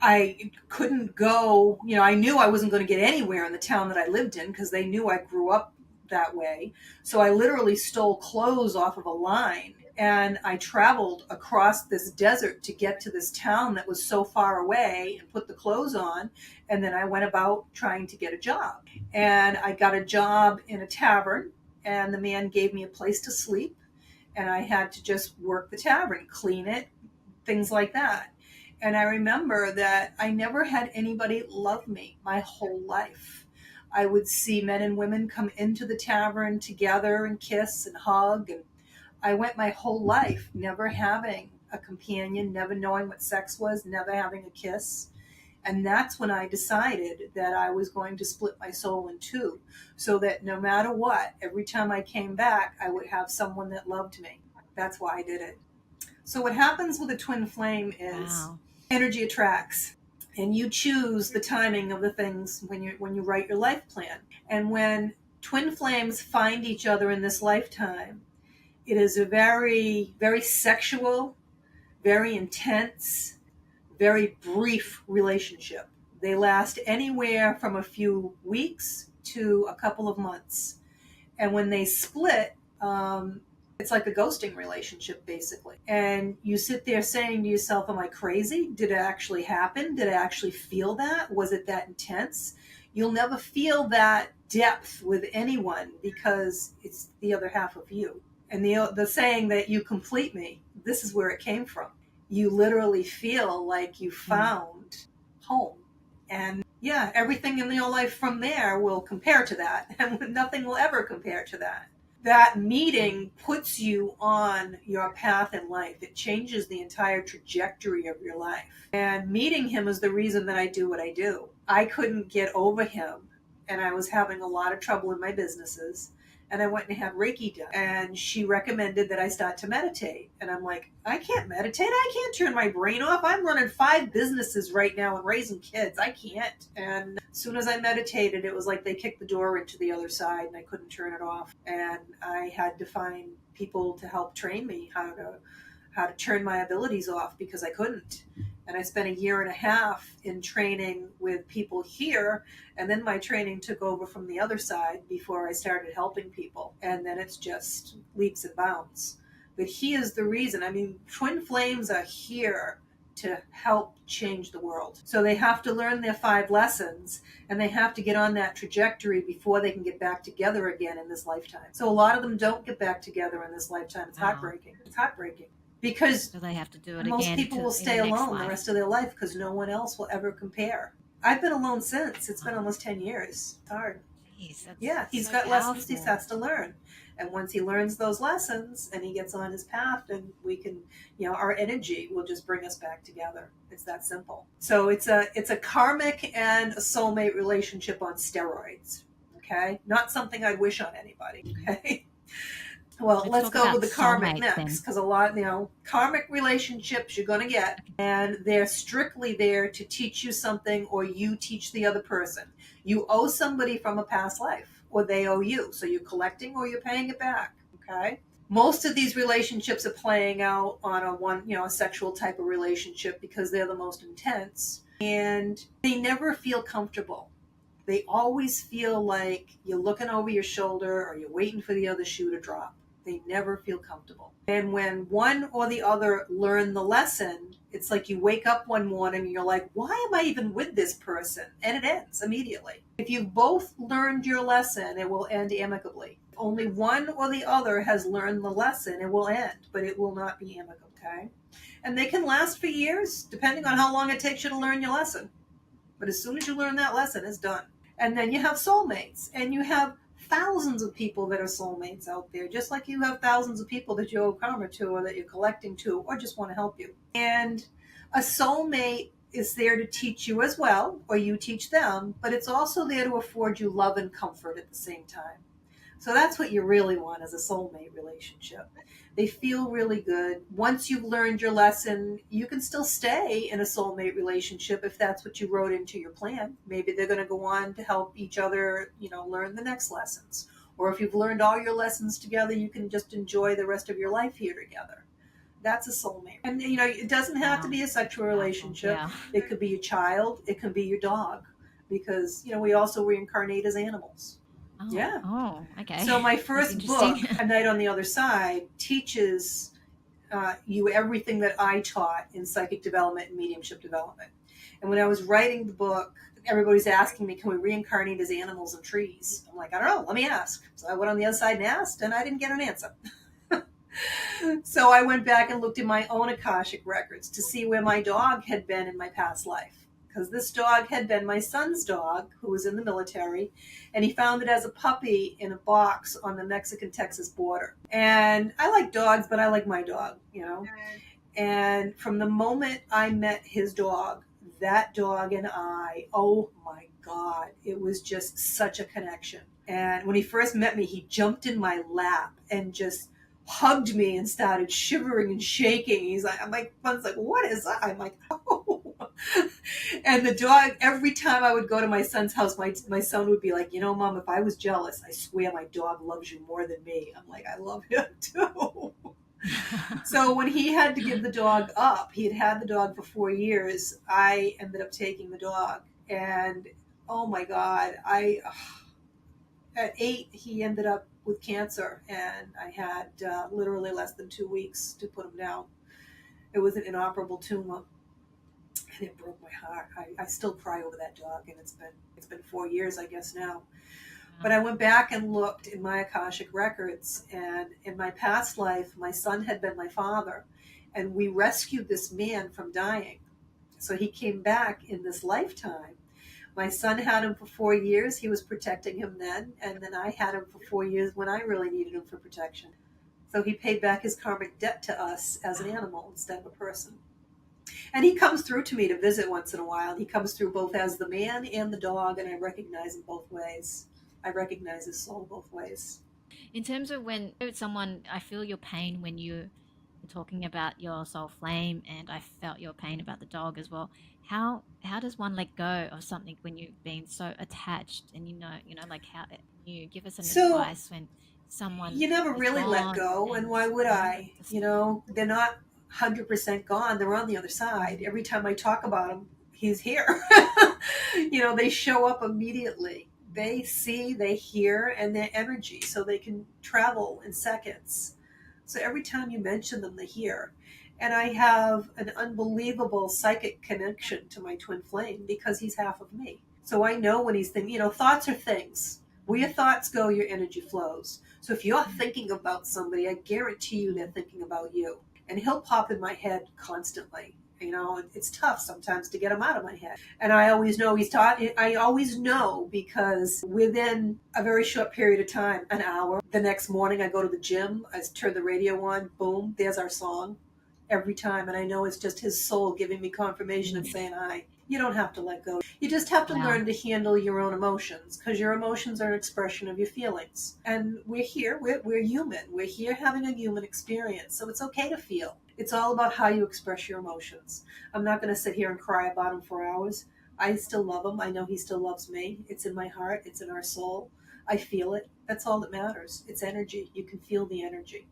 I couldn't go, I knew I wasn't going to get anywhere in the town that I lived in because they knew I grew up that way. So I literally stole clothes off of a line, and I traveled across this desert to get to this town that was so far away and put the clothes on. And then I went about trying to get a job. And I got a job in a tavern, and the man gave me a place to sleep. And I had to just work the tavern, clean it, things like that. And I remember that I never had anybody love me my whole life. I would see men and women come into the tavern together and kiss and hug. And I went my whole life never having a companion, never knowing what sex was, never having a kiss. And that's when I decided that I was going to split my soul in two, so that no matter what, every time I came back, I would have someone that loved me. That's why I did it. So what happens with a twin flame is energy attracts, and you choose the timing of the things when you write your life plan. And when twin flames find each other in this lifetime, it is a very, very sexual, very intense, very brief relationship. They last anywhere from a few weeks to a couple of months. And when they split, it's like a ghosting relationship, basically. And you sit there saying to yourself, am I crazy? Did it actually happen? Did I actually feel that? Was it that intense? You'll never feel that depth with anyone because it's the other half of you. And the saying that you complete me, this is where it came from. You literally feel like you found home. And yeah, everything in your life from there will compare to that. And nothing will ever compare to that. That meeting puts you on your path in life. It changes the entire trajectory of your life. And meeting him is the reason that I do what I do. I couldn't get over him, and I was having a lot of trouble in my businesses. And I went and had Reiki done. And she recommended that I start to meditate. And I'm like, I can't meditate. I can't turn my brain off. I'm running 5 businesses right now and raising kids. I can't. And as soon as I meditated, it was like they kicked the door into the other side and I couldn't turn it off. And I had to find people to help train me how to turn my abilities off because I couldn't. And I spent 1.5 years in training with people here. And then my training took over from the other side before I started helping people. And then it's just leaps and bounds. But he is the reason. I mean, twin flames are here to help change the world. So they have to learn their 5 lessons and they have to get on that trajectory before they can get back together again in this lifetime. So a lot of them don't get back together in this lifetime. It's heartbreaking. It's heartbreaking. Because so they have to do it most again people will stay alone the rest of their life because no one else will ever compare. I've been alone since. It's been almost 10 years. It's hard. Jeez, Yeah, he's so got powerful. lessons he has to learn. And once he learns those lessons and he gets on his path, then we can, our energy will just bring us back together. It's that simple. So it's a karmic and a soulmate relationship on steroids. Okay? Not something I'd wish on anybody. Okay? Well, let's go with the karmic next, because a lot, karmic relationships you're going to get, and they're strictly there to teach you something or you teach the other person. You owe somebody from a past life, or they owe you. So you're collecting or you're paying it back, okay? Most of these relationships are playing out on a sexual type of relationship because they're the most intense, and they never feel comfortable. They always feel like you're looking over your shoulder or you're waiting for the other shoe to drop. They never feel comfortable. And when one or the other learn the lesson, it's like you wake up one morning and you're like, why am I even with this person? And it ends immediately. If you've both learned your lesson, it will end amicably. If only one or the other has learned the lesson, it will end, but it will not be amicable, okay? And they can last for years, depending on how long it takes you to learn your lesson. But as soon as you learn that lesson, it's done. And then you have soulmates, and you have thousands of people that are soulmates out there, just like you have thousands of people that you owe karma to or that you're collecting to or just want to help you. And a soulmate is there to teach you as well, or you teach them, but it's also there to afford you love and comfort at the same time. So that's what you really want as a soulmate relationship. They feel really good. Once you've learned your lesson, you can still stay in a soulmate relationship if that's what you wrote into your plan. Maybe they're going to go on to help each other, learn the next lessons. Or if you've learned all your lessons together, you can just enjoy the rest of your life here together. That's a soulmate. And, it doesn't have to be a sexual relationship. Yeah. It could be your child. It could be your dog. Because, we also reincarnate as animals. Oh, yeah. Oh, okay. So my first book, A Night on the Other Side, teaches you everything that I taught in psychic development and mediumship development. And when I was writing the book, everybody's asking me, can we reincarnate as animals and trees? I'm like, I don't know, let me ask. So I went on the other side and asked, and I didn't get an answer. So I went back and looked at my own Akashic records to see where my dog had been in my past life. because this dog had been my son's dog, who was in the military, and he found it as a puppy in a box on the Mexican-Texas border. And I like dogs, but I like my dog, you know. And from the moment I met his dog, that dog and I, oh my God, it was just such a connection. And when he first met me, he jumped in my lap and just hugged me and started shivering and shaking. He's like, my son's like, what is that? I'm like, oh. And the dog, every time I would go to my son's house, my son would be like, you know, Mom, if I was jealous, I swear my dog loves you more than me. I'm like, I love him too. So when he had to give the dog up, he had the dog for 4 years. I ended up taking the dog, and oh my God, at 8 he ended up with cancer, and I had literally less than 2 weeks to put him down. It was an inoperable tumor, and it broke my heart. I still cry over that dog, and it's been 4 years, I guess now. But I went back and looked in my Akashic records, and in my past life, my son had been my father, and we rescued this man from dying. So he came back in this lifetime. My son had him for 4 years. He was protecting him then, and then I had him for 4 years when I really needed him for protection. So he paid back his karmic debt to us as an animal instead of a person. And he comes through to me to visit once in a while. He comes through both as the man and the dog, and I recognize him both ways. I recognize his soul both ways. In terms of when someone, I feel your pain when you were talking about your soul flame, and I felt your pain about the dog as well. How does one let go of something when you've been so attached, and you know, like how you give us an advice when someone you never really let go, and why would I? You know, they're not 100% gone. They're on the other side. Every time I talk about him, he's here. You know, they show up immediately. They see, they hear, and their energy, so they can travel in seconds. So every time you mention them, they hear. And I have an unbelievable psychic connection to my twin flame because he's half of me. So I know when he's thinking, you know, thoughts are things. Where your thoughts go, your energy flows. So if you're thinking about somebody, I guarantee you they're thinking about you. And he'll pop in my head constantly. You know, it's tough sometimes to get him out of my head. And I always know I always know because within a very short period of time, an hour, the next morning I go to the gym, I turn the radio on, boom, there's our song every time. And I know it's just his soul giving me confirmation and saying, hi. You don't have to let go. You just have to learn to handle your own emotions, because your emotions are an expression of your feelings. And we're here, we're human. We're here having a human experience. So it's okay to feel. It's all about how you express your emotions. I'm not going to sit here and cry about him for hours. I still love him. I know he still loves me. It's in my heart. It's in our soul. I feel it. That's all that matters. It's energy. You can feel the energy.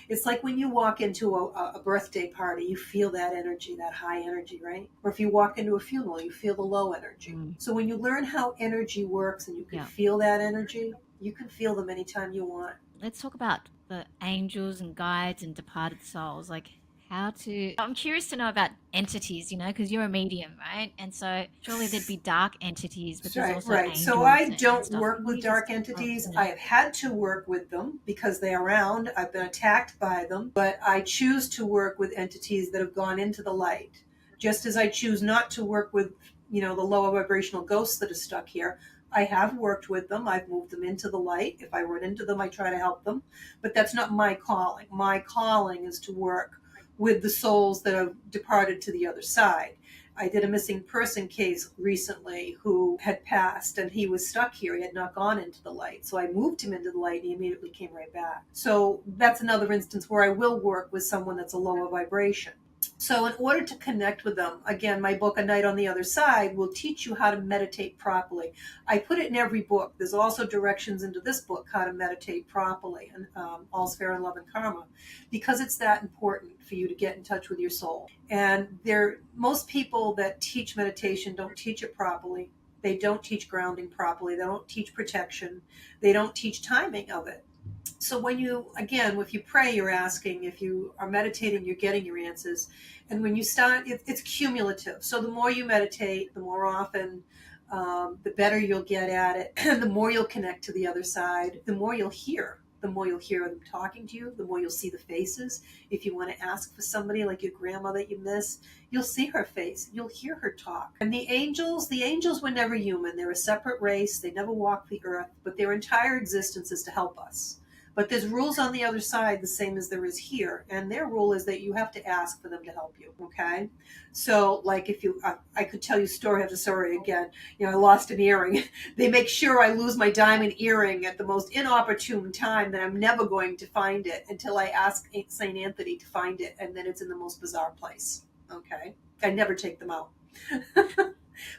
It's like when you walk into a birthday party, you feel that energy, that high energy, right? Or if you walk into a funeral, you feel the low energy. So when you learn how energy works and you can feel that energy, you can feel them anytime you want. Let's talk about the angels and guides and departed souls. Like, I'm curious to know about entities, you know, because you're a medium, right? And so surely there'd be dark entities, but there's also angels. So I don't work with dark entities. I have had to work with them because they're around. I've been attacked by them, but I choose to work with entities that have gone into the light. Just as I choose not to work with, you know, the lower vibrational ghosts that are stuck here. I have worked with them. I've moved them into the light. If I run into them, I try to help them. But that's not my calling. My calling is to work with the souls that have departed to the other side. I did a missing person case recently who had passed, and he was stuck here. He had not gone into the light. So I moved him into the light, and he immediately came right back. So that's another instance where I will work with someone that's a lower vibration. So in order to connect with them, again, my book, A Night on the Other Side, will teach you how to meditate properly. I put it in every book. There's also directions into this book, how to meditate properly, and All's Fair in Love and Karma, because it's that important for you to get in touch with your soul. And most people that teach meditation don't teach it properly. They don't teach grounding properly. They don't teach protection. They don't teach timing of it. So when if you pray, you're asking. If you are meditating, you're getting your answers. And when you start, it's cumulative. So the more you meditate, the more often, the better you'll get at it. And the more you'll connect to the other side, the more you'll hear. the more you'll hear them talking to you, the more you'll see the faces. If you want to ask for somebody like your grandma that you miss, you'll see her face. You'll hear her talk. And the angels were never human. They're a separate race. They never walked the earth, but their entire existence is to help us. But there's rules on the other side, the same as there is here. And their rule is that you have to ask for them to help you, okay? So, like if you, I could tell you story after story again. I lost an earring. They make sure I lose my diamond earring at the most inopportune time, that I'm never going to find it until I ask St. Anthony to find it. And then it's in the most bizarre place, okay? I never take them out.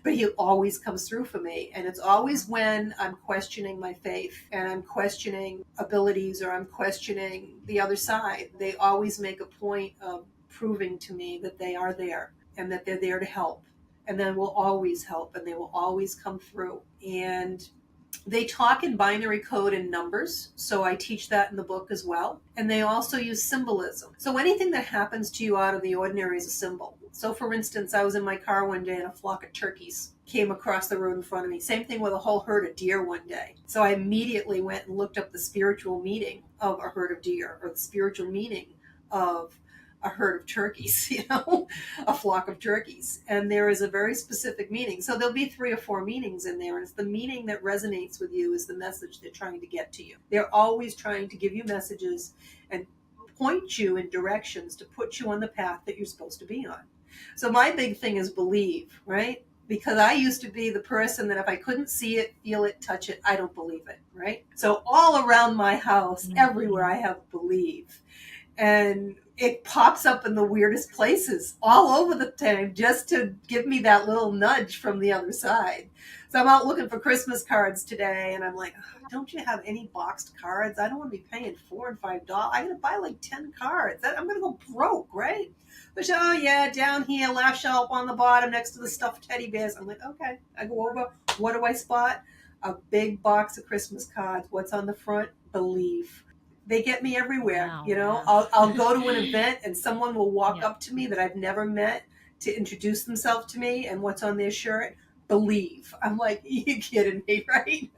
But he always comes through for me. And it's always when I'm questioning my faith and I'm questioning abilities or I'm questioning the other side. They always make a point of proving to me that they are there and that they're there to help. And then will always help and they will always come through. And they talk in binary code and numbers, so I teach that in the book as well. And they also use symbolism. So anything that happens to you out of the ordinary is a symbol. So for instance, I was in my car one day and a flock of turkeys came across the road in front of me. Same thing with a whole herd of deer one day. So I immediately went and looked up the spiritual meaning of a herd of deer, or the spiritual meaning of a herd of turkeys, a flock of turkeys. And there is a very specific meaning. So there'll be 3 or 4 meanings in there. And it's the meaning that resonates with you is the message they're trying to get to you. They're always trying to give you messages and point you in directions to put you on the path that you're supposed to be on. So my big thing is believe, right? Because I used to be the person that if I couldn't see it, feel it, touch it, I don't believe it, right? So all around my house, everywhere I have believe. And it pops up in the weirdest places all over the time just to give me that little nudge from the other side. So I'm out looking for Christmas cards today and I'm like, don't you have any boxed cards? I don't want to be paying $4 and $5. I gotta buy like 10 cards. I'm gonna go broke, right? But oh yeah, down here, laugh shelf on the bottom next to the stuffed teddy bears. I'm like, okay. I go over. What do I spot? A big box of Christmas cards. What's on the front? Believe. They get me everywhere. Wow. I'll go to an event and someone will walk up to me that I've never met to introduce themselves to me, and what's on their shirt? Believe. I'm like, you kidding me, right?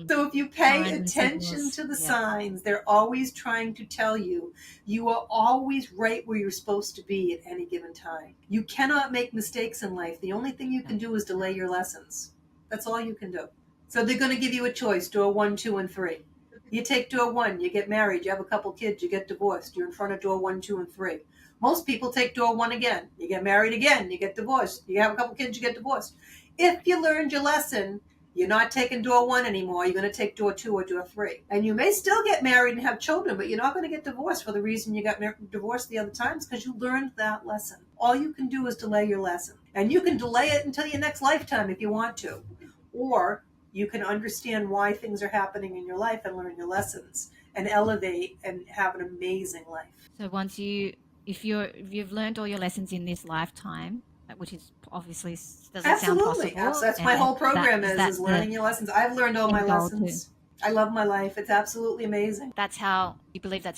So if you pay attention to the signs, they're always trying to tell you, you are always right where you're supposed to be at any given time. You cannot make mistakes in life. The only thing you can do is delay your lessons. That's all you can do. So they're going to give you a choice, door 1, 2, and 3. You take door 1, you get married, you have a couple kids, you get divorced, you're in front of door 1, 2, and 3. Most people take door 1 again. You get married again, you get divorced, you have a couple kids, you get divorced. If you learned your lesson, you're not taking door 1 anymore, you're going to take door 2 or door 3. And you may still get married and have children, but you're not going to get divorced for the reason you got divorced the other times, because you learned that lesson. All you can do is delay your lesson. And you can delay it until your next lifetime if you want to. Or you can understand why things are happening in your life and learn your lessons and elevate and have an amazing life. So once if you've learned all your lessons in this lifetime, which is obviously doesn't sound possible. That's my whole program is learning your lessons. I've learned all my lessons. I love my life. It's absolutely amazing. That's how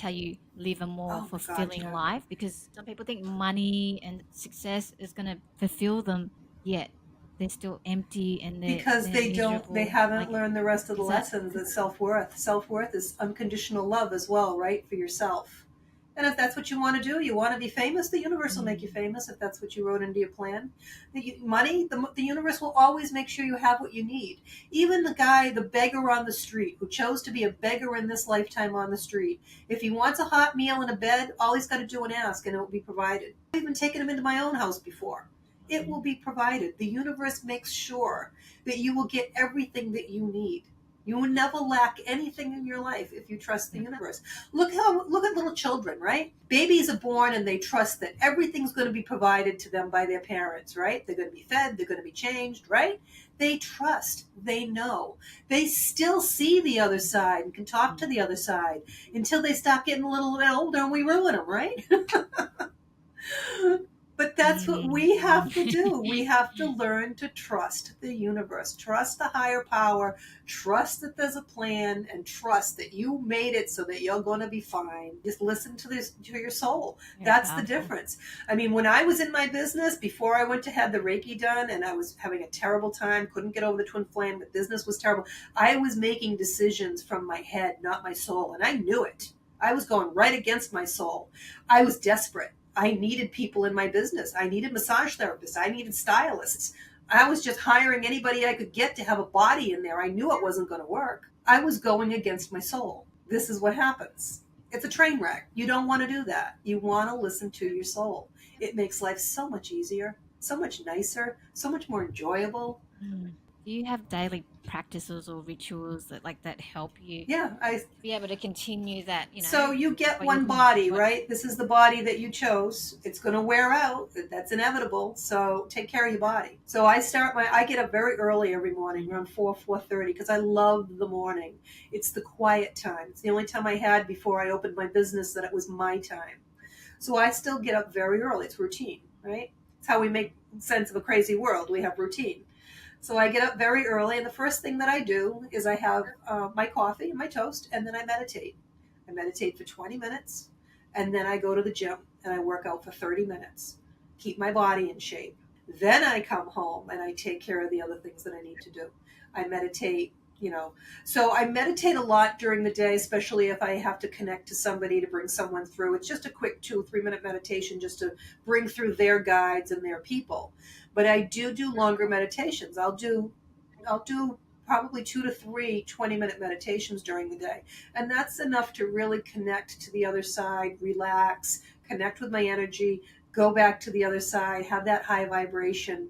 you live a more fulfilling life, because some people think money and success is going to fulfill them, yet they're still empty and they're they haven't learned the rest of the lessons. It's self-worth is unconditional love as well, right? For yourself. And if that's what you want to do, you want to be famous, the universe will make you famous if that's what you wrote into your plan. The universe will always make sure you have what you need. Even the beggar on the street who chose to be a beggar in this lifetime on the street, if he wants a hot meal and a bed, all he's got to do and ask and it will be provided. I've even taken him into my own house before. It will be provided. The universe makes sure that you will get everything that you need. You will never lack anything in your life if you trust the universe. Look at little children, right? Babies are born and they trust that everything's going to be provided to them by their parents, right? They're going to be fed, they're going to be changed, right? They trust, they know. They still see the other side and can talk to the other side until they stop getting a little bit older and we ruin them, right? But that's what we have to do. We have to learn to trust the universe, trust the higher power, trust that there's a plan, and trust that you made it so that you're going to be fine. Just listen to your soul. That's the difference. I mean, when I was in my business, before I went to have the Reiki done, and I was having a terrible time, couldn't get over the twin flame, but business was terrible, I was making decisions from my head, not my soul, and I knew it. I was going right against my soul. I was desperate. I needed people in my business. I needed massage therapists. I needed stylists. I was just hiring anybody I could get to have a body in there. I knew it wasn't going to work. I was going against my soul. This is what happens. It's a train wreck. You don't want to do that. You want to listen to your soul. It makes life so much easier, so much nicer, so much more enjoyable. Do you have daily practices or rituals that help you be able to continue that, So you get one body, right? This is the body that you chose. It's going to wear out. That's inevitable. So take care of your body. So I get up very early every morning, around 4:30, because I love the morning. It's the quiet time. It's the only time I had before I opened my business that it was my time. So I still get up very early. It's routine, right? It's how we make sense of a crazy world. We have routine. So I get up very early, and the first thing that I do is I have my coffee and my toast, and then I meditate. I meditate for 20 minutes, and then I go to the gym, and I work out for 30 minutes, keep my body in shape. Then I come home, and I take care of the other things that I need to do. I meditate, So I meditate a lot during the day, especially if I have to connect to somebody to bring someone through. It's just a quick 2 or 3 minute meditation just to bring through their guides and their people. But I do longer meditations. I'll do probably 2 to 3 20-minute meditations during the day. And that's enough to really connect to the other side, relax, connect with my energy, go back to the other side, have that high vibration,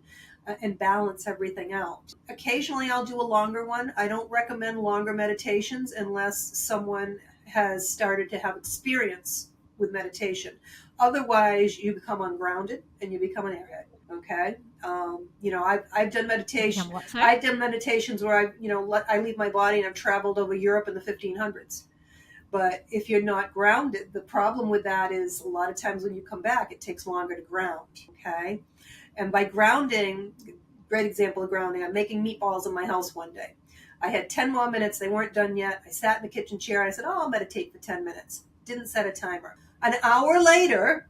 and balance everything out. Occasionally I'll do a longer one. I don't recommend longer meditations unless someone has started to have experience with meditation. Otherwise, you become ungrounded and you become an airhead. Okay. I've done meditation. I've done meditations where I leave my body and I've traveled over Europe in the 1500s. But if you're not grounded, the problem with that is a lot of times when you come back, it takes longer to ground. Okay. And by grounding, great example of grounding, I'm making meatballs in my house one day. I had 10 more minutes. They weren't done yet. I sat in the kitchen chair and I said, I'll meditate for 10 minutes. Didn't set a timer. An hour later,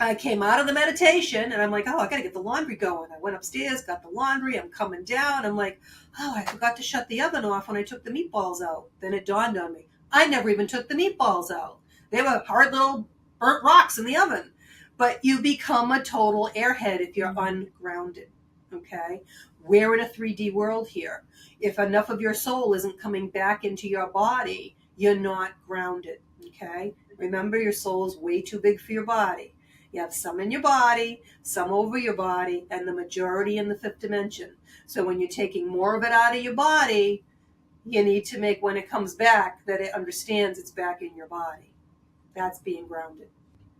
I came out of the meditation and I'm like, I got to get the laundry going. I went upstairs, got the laundry. I'm coming down. I'm like, I forgot to shut the oven off when I took the meatballs out. Then it dawned on me. I never even took the meatballs out. They were hard little burnt rocks in the oven. But you become a total airhead if you're ungrounded. Okay? We're in a 3D world here. If enough of your soul isn't coming back into your body, you're not grounded. Okay? Remember, your soul is way too big for your body. You have some in your body, some over your body, and the majority in the fifth dimension. So when you're taking more of it out of your body, you need to make, when it comes back, that it understands it's back in your body. That's being grounded.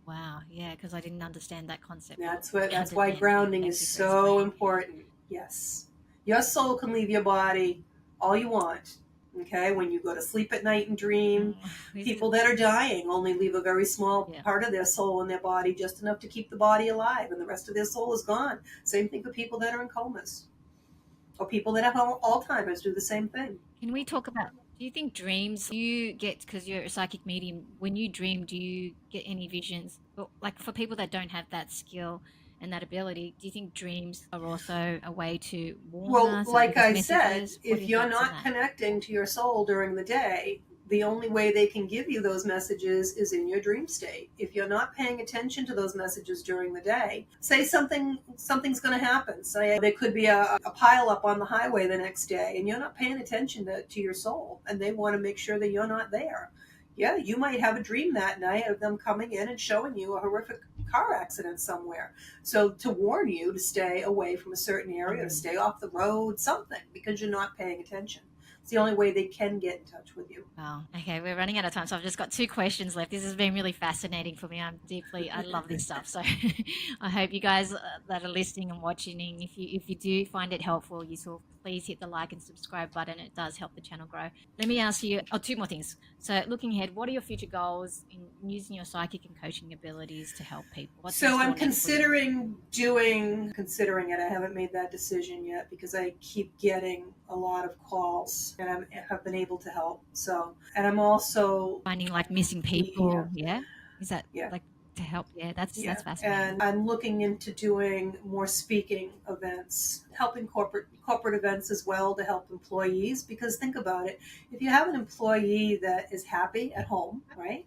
Wow, yeah, because I didn't understand that concept. That's why grounding is so important. Yes. Your soul can leave your body all you want. Okay, when you go to sleep at night and dream, people that are dying only leave a very small part of their soul in their body, just enough to keep the body alive, and the rest of their soul is gone. Same thing with people that are in comas. Or people that have Alzheimer's do the same thing. Can we talk about, do you think dreams, you get, because you're a psychic medium, when you dream, do you get any visions? Like for people that don't have that skill and that ability, do you think dreams are also a way to warn us? Well, like I said, if you're not connecting to your soul during the day, the only way they can give you those messages is in your dream state. If you're not paying attention to those messages during the day, say something's going to happen. Say there could be a pile up on the highway the next day, and you're not paying attention to your soul, and they want to make sure that you're not there. Yeah, you might have a dream that night of them coming in and showing you a horrific car accident somewhere. So to warn you to stay away from a certain area, to stay off the road, something, because you're not paying attention. It's the only way they can get in touch with you. Wow. Okay, we're running out of time, so I've just got 2 questions left. This has been really fascinating for me. I love this stuff. So I hope you guys that are listening and watching, if you do find it helpful, useful, please hit the like and subscribe button. It does help the channel grow. Let me ask you 2 more things. So looking ahead, what are your future goals in using your psychic and coaching abilities to help people? What's So I'm next for you? considering it. I haven't made that decision yet because I keep getting a lot of calls and I have been able to help. So, and I'm also Finding like missing people. Yeah. Is that Yeah. like to help? Yeah, that's Yeah, fascinating. and I'm looking into doing more speaking events, helping corporate events as well to help employees. Because think about it, if you have an employee that is happy at home, right?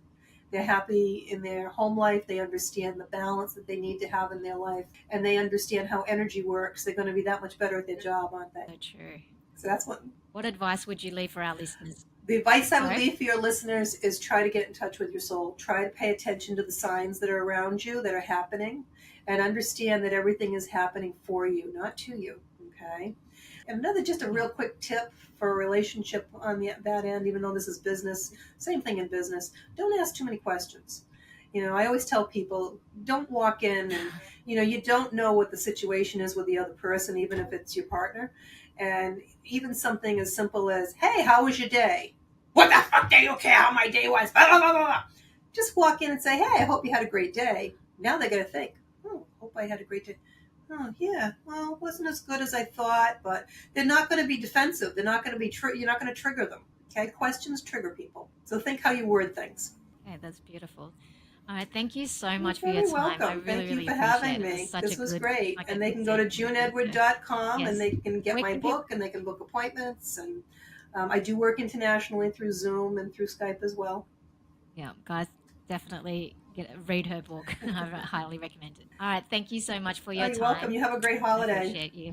They're happy in their home life. They understand the balance that they need to have in their life, and they understand how energy works. They're going to be that much better at their job, aren't they? So true. So that's what. What advice would you leave for our listeners? The advice I would Sorry? leave for your listeners is try to get in touch with your soul. Try to pay attention to the signs that are around you, that are happening, and understand that everything is happening for you, not to you. Okay? And just a real quick tip for a relationship on that end, even though this is business, same thing in business. Don't ask too many questions. I always tell people, don't walk in and, you don't know what the situation is with the other person, even if it's your partner. And even something as simple as, hey, how was your day? What the fuck do you care how my day was? Blah, blah, blah, blah. Just walk in and say, hey, I hope you had a great day. Now they're going to think, hope I had a great day. Oh, yeah, well, it wasn't as good as I thought, but they're not going to be defensive. They're not going to be, you're not going to trigger them. Okay, questions trigger people. So think how you word things. Okay, that's beautiful. All right, thank you so much for You're your very time. welcome. I really, Thank you really for appreciate having it. It me. was such This a was good, great. like And a they good can go to segment. JuneEdward.com Yes. and they can get Where my can people- book and they can book appointments. And I do work internationally through Zoom and through Skype as well. Yeah, guys, definitely read her book. I highly recommend it. All right, thank you so much for your You're time. welcome. You have a great I holiday. appreciate you.